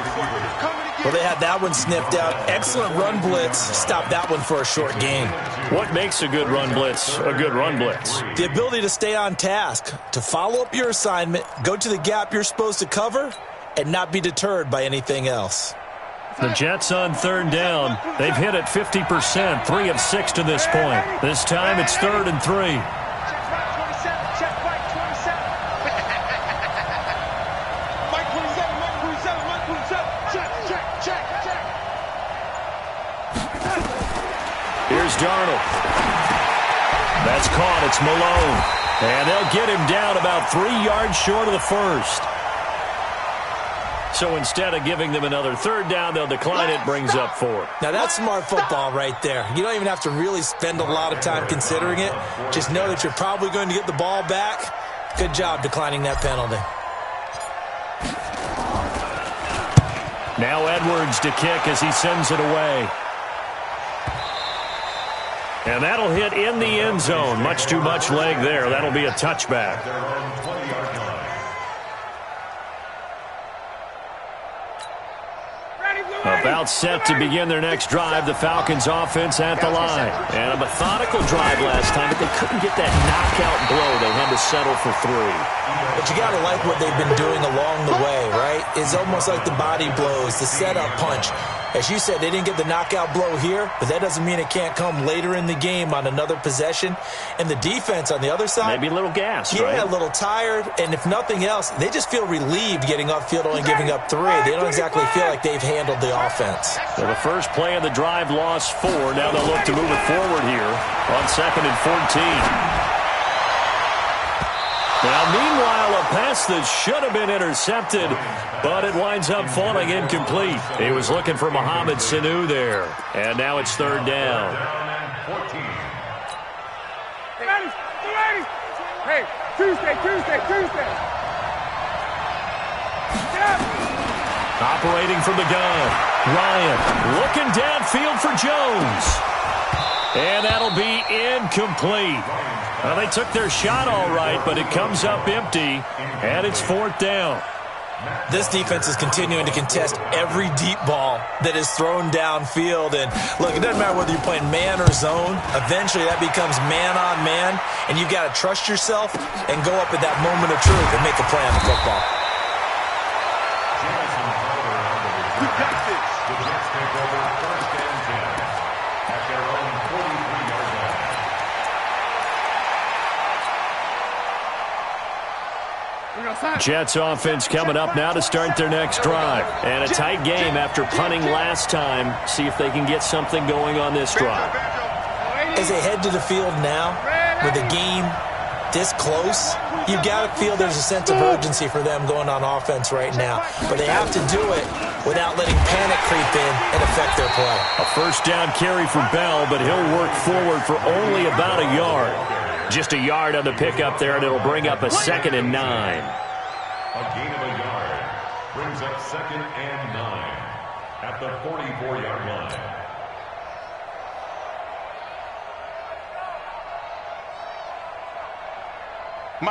Well, they had that one sniffed out. Excellent run blitz. Stopped that one for a short gain. What makes a good run blitz a good run blitz? The ability to stay on task, to follow up your assignment, go to the gap you're supposed to cover, and not be deterred by anything else. The Jets on third down. They've hit it 50%, 3 of 6 to this point. This time it's 3rd and 3. Here's Darnold. That's caught. It's Malone. And they'll get him down about 3 yards short of the first. So instead of giving them another 3rd down, they'll decline it, brings up 4. Now that's smart football right there. You don't even have to really spend a lot of time considering it. Just know that you're probably going to get the ball back. Good job declining that penalty. Now Edwards to kick as he sends it away. And that'll hit in the end zone. Much too much leg there. That'll be a touchback. About set to begin their next drive, the Falcons offense at the line. And a methodical drive last time, but they couldn't get that knockout blow. They had to settle for 3. But you got to like what they've been doing along the way, right? It's almost like the body blows, the setup punch. As you said, they didn't get the knockout blow here, but that doesn't mean it can't come later in the game on another possession. And the defense on the other side, maybe a little gassed, yeah, right? A little tired. And if nothing else, they just feel relieved getting upfield, only giving up 3. They don't exactly feel like they've handled the offense. So the first play of the drive lost 4. Now they'll look to move it forward here on 2nd and 14. Now, meanwhile, a pass that should have been intercepted, but it winds up falling incomplete. He was looking for Mohamed Sanu there, and now it's 3rd down. Hey, Tuesday. Operating from the gun, Ryan looking downfield for Jones. And that'll be incomplete. Well, they took their shot all right, but it comes up empty, and it's 4th down. This defense is continuing to contest every deep ball that is thrown downfield. And, look, it doesn't matter whether you're playing man or zone. Eventually, that becomes man-on-man, and you've got to trust yourself and go up at that moment of truth and make a play on the football. We got this. The Jets take over 1st and 10 at their own 43-yard line. Jets offense coming up now to start their next drive. And a tight game after punting last time. See if they can get something going on this drive. As they head to the field now, with the game this close, you've got to feel there's a sense of urgency for them going on offense right now. But they have to do it without letting panic creep in and affect their play. A 1st down carry for Bell, but he'll work forward for only about a yard. Just a yard on the pickup there, and it'll bring up a 2nd and 9. A gain of a yard brings up 2nd and 9 at the 44-yard line.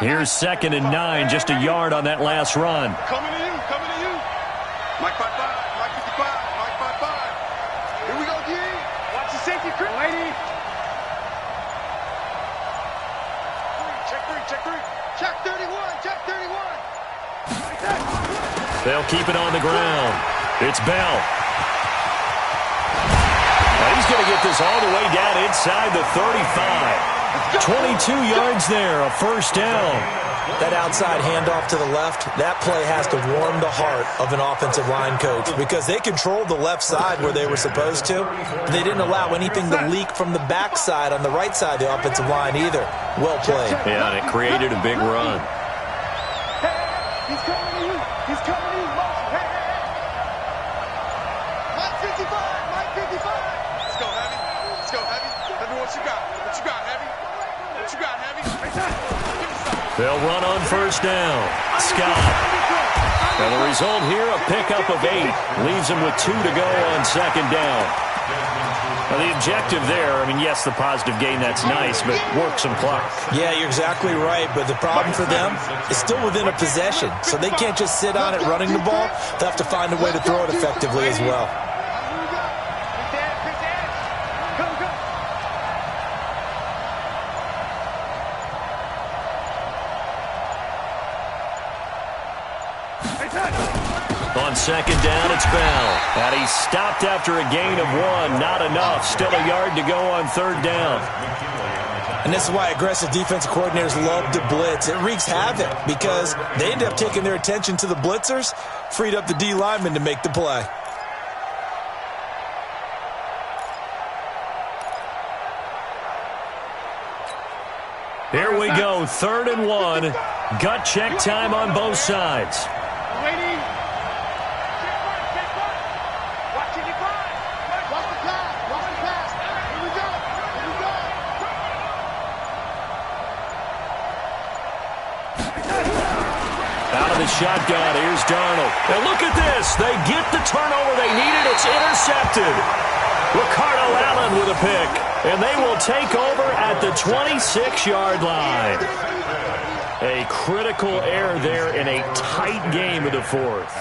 Here's 2nd and 9, just a yard on that last run. Coming to you. Mike 55, Mike 55, Mike 55. Here we go, D. Watch the safety, Chris. Lady. Check 3. Check 31. They'll keep it on the ground. It's Bell. Now he's going to get this all the way down inside the 35. 22 yards there, a 1st down. That outside handoff to the left, that play has to warm the heart of an offensive line coach because they controlled the left side where they were supposed to. They didn't allow anything to leak from the backside on the right side of the offensive line either. Well played. Yeah, and it created a big run. He's coming to you. He's coming to you. Motion. Hey, hey, hey. Mike 55. Mike 55. Let's go, Heavy. Let's go, Heavy. Let me what you got. What you got, Heavy? What you got, Heavy? They'll run on first down. Scott. And the result here, a pickup of 8. Leaves him with 2 to go on second down. Now, the objective there, I mean, yes, the positive gain, that's nice, but work some clock. Yeah, you're exactly right, but the problem for them is still within a possession, so they can't just sit on it running the ball. They'll have to find a way to throw it effectively as well. On second down, it's Bell. And he's stopped after a gain of 1. Not enough. Still a yard to go on third down. And this is why aggressive defensive coordinators love to blitz. It wreaks havoc because they end up taking their attention to the blitzers, freed up the D lineman to make the play. Here we go, 3rd and 1. Gut check time on both sides. Waiting. Check one. Watching your grind. Watch the pass. Watch the pass. Here we go. Here we go. Out of the shotgun, here's Darnold. And look at this. They get the turnover they needed. It's intercepted. Ricardo Allen with a pick. And they will take over at the 26-yard line. A critical error there in a tight game of the 4th.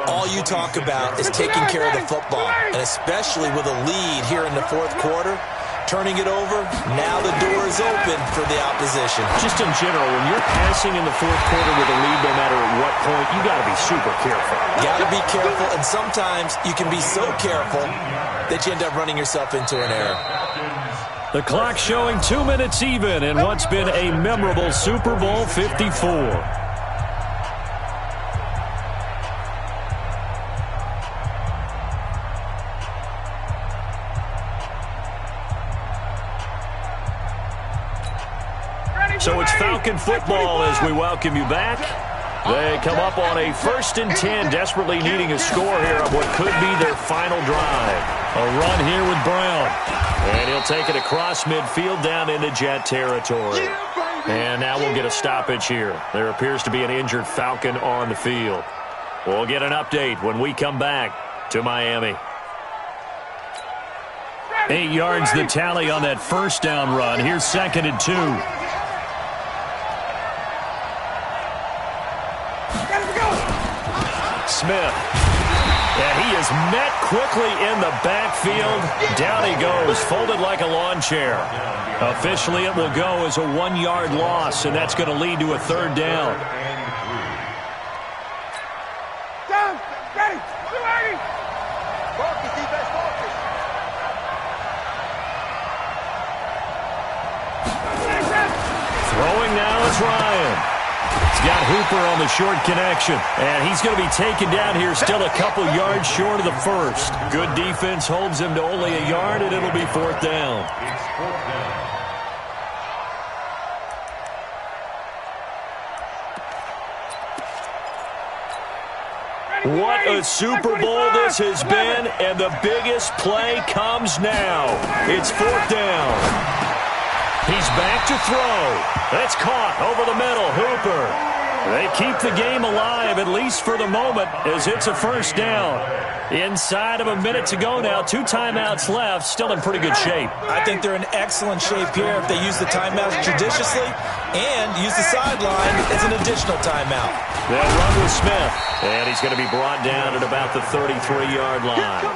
All you talk about is taking care of the football, and especially with a lead here in the 4th quarter. Turning it over, now the door is open for the opposition. Just in general, when you're passing in the 4th quarter with a lead, no matter at what point, you got to be super careful. Got to be careful, and sometimes you can be so careful that you end up running yourself into an error. The clock showing 2 minutes even in what's been a memorable Super Bowl 54. So it's Falcon football as we welcome you back. They come up on a 1st and 10, desperately needing a score here on what could be their final drive. A run here with Brown. And he'll take it across midfield down into Jet territory. And now we'll get a stoppage here. There appears to be an injured Falcon on the field. We'll get an update when we come back to Miami. 8 yards the tally on that first down run. Here's 2nd and 2. Smith. And he is met quickly in the backfield. Down he goes, folded like a lawn chair. Officially, it will go as a 1-yard loss, and that's going to lead to a 3rd down. Down. Ready. 280. Focus, defense, focus. Throwing now is Ryan. He's got Hooper on the short connection, and he's going to be taken down here still a couple yards short of the 1st. Good defense holds him to only a yard, and it'll be 4th down. It's 4th down. What a Super Bowl this has been, and the biggest play comes now. It's 4th down. He's back to throw. That's caught over the middle. Hooper. They keep the game alive, at least for the moment, as it's a 1st down. Inside of a minute to go now. 2 timeouts left. Still in pretty good shape. I think they're in excellent shape here if they use the timeouts judiciously and use the sideline as an additional timeout. They'll run with Smith, and he's going to be brought down at about the 33-yard line.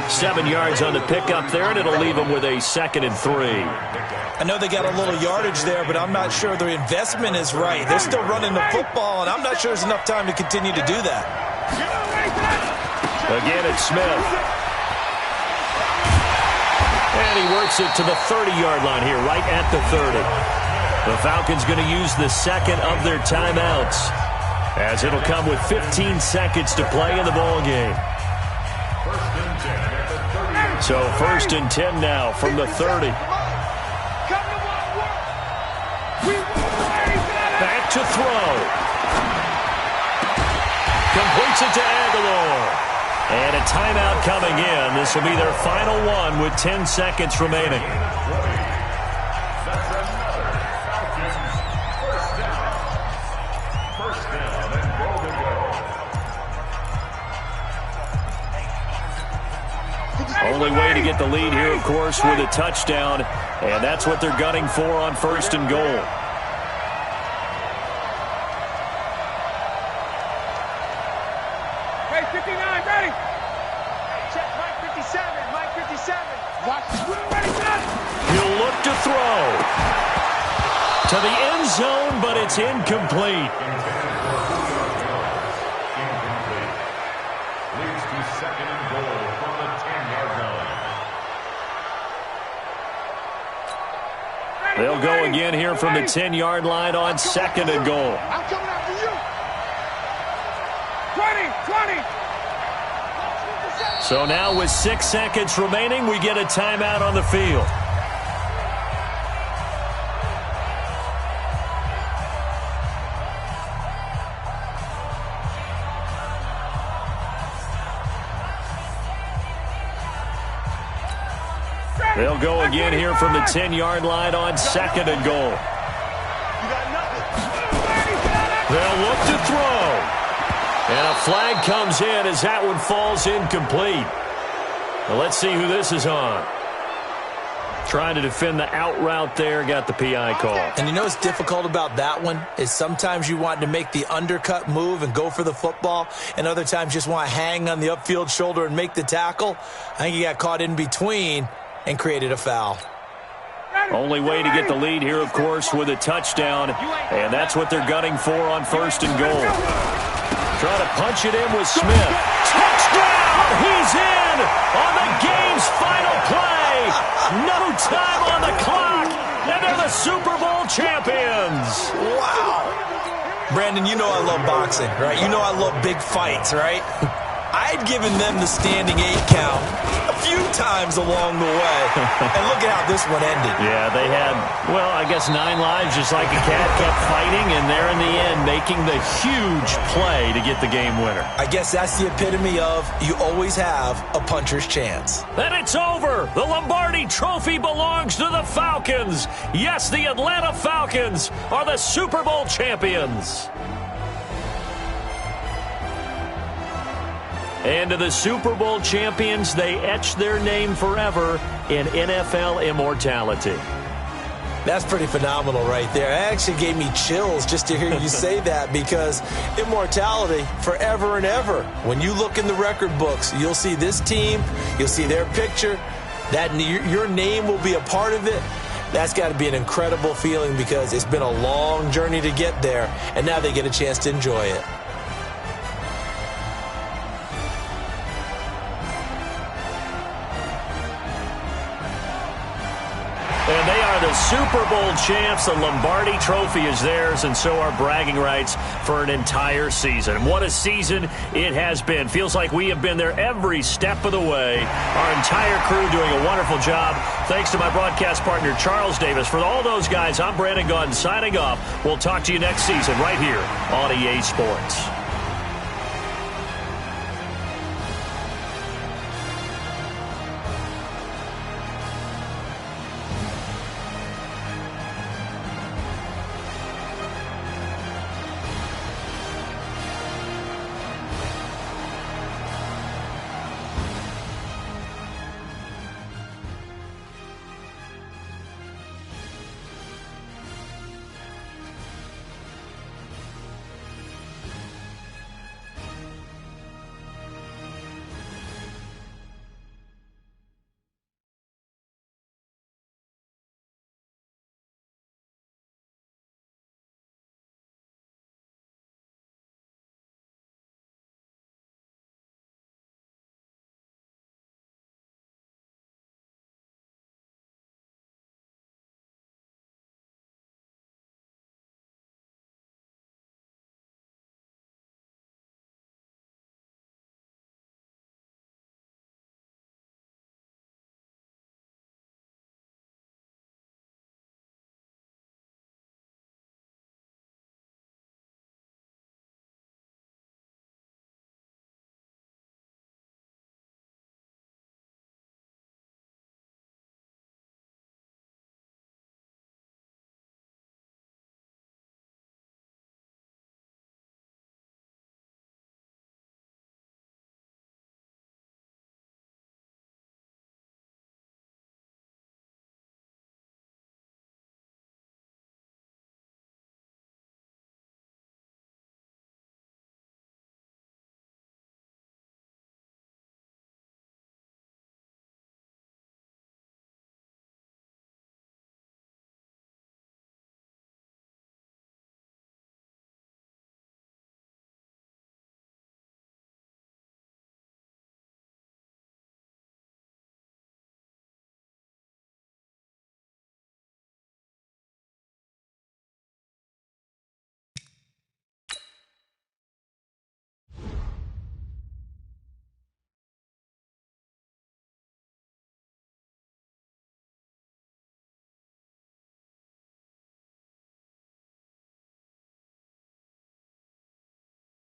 7 yards on the pickup there, and it'll leave him with a 2nd and 3. I know they got a little yardage there, but I'm not sure their investment is right. They're still running the football, and I'm not sure there's enough time to continue to do that. Again, it's Smith. And he works it to the 30-yard line here, right at the 30. The Falcons going to use the 2nd of their timeouts, as it'll come with 15 seconds to play in the ballgame. So 1st and 10 now from the 30. Back to throw. Gets it to Aguilar. And a timeout coming in. This will be their final one with 10 seconds remaining. That's another Falcons first down. First down and goal to go. Only way to get the lead here, of course, with a touchdown. And that's what they're gunning for on first and goal. He'll look to throw. To the end zone, but it's incomplete. Incomplete. Leads to second and goal from the 10-yard line. They'll go again here from the 10-yard line on second and goal. I'm coming after you. 20. So now with 6 seconds remaining, we get a timeout on the field. They'll go again here from the 10-yard line on second and goal. They'll look to throw. And a flag comes in as that one falls incomplete. Now let's see who this is on. Trying to defend the out route there, got the PI call. And you know what's difficult about that one is sometimes you want to make the undercut move and go for the football, and other times you just want to hang on the upfield shoulder and make the tackle. I think he got caught in between and created a foul. Only way to get the lead here, of course, with a touchdown, and that's what they're gunning for on first and goal. Trying to punch it in with Smith. Touchdown! He's in on the game's final play. No time on the clock, and they're the Super Bowl champions. Wow. Brandon, you know I love boxing, right? You know I love big fights, right? I had given them the standing 8 count a few times along the way. And look at how this one ended. Yeah, they had, well, I guess 9 lives, just like a cat, kept fighting, and they're in the end making the huge play to get the game winner. I guess that's the epitome of you always have a puncher's chance. And it's over. The Lombardi Trophy belongs to the Falcons. Yes, the Atlanta Falcons are the Super Bowl champions. And to the Super Bowl champions, they etch their name forever in NFL immortality. That's pretty phenomenal right there. It actually gave me chills just to hear you say that, because immortality forever and ever. When you look in the record books, you'll see this team, you'll see their picture, that your name will be a part of it. That's got to be an incredible feeling, because it's been a long journey to get there, and now they get a chance to enjoy it. And they are the Super Bowl champs. The Lombardi Trophy is theirs, and so are bragging rights for an entire season. What a season it has been. Feels like we have been there every step of the way. Our entire crew doing a wonderful job. Thanks to my broadcast partner, Charles Davis. For all those guys, I'm Brandon Gaudin signing off. We'll talk to you next season right here on EA Sports.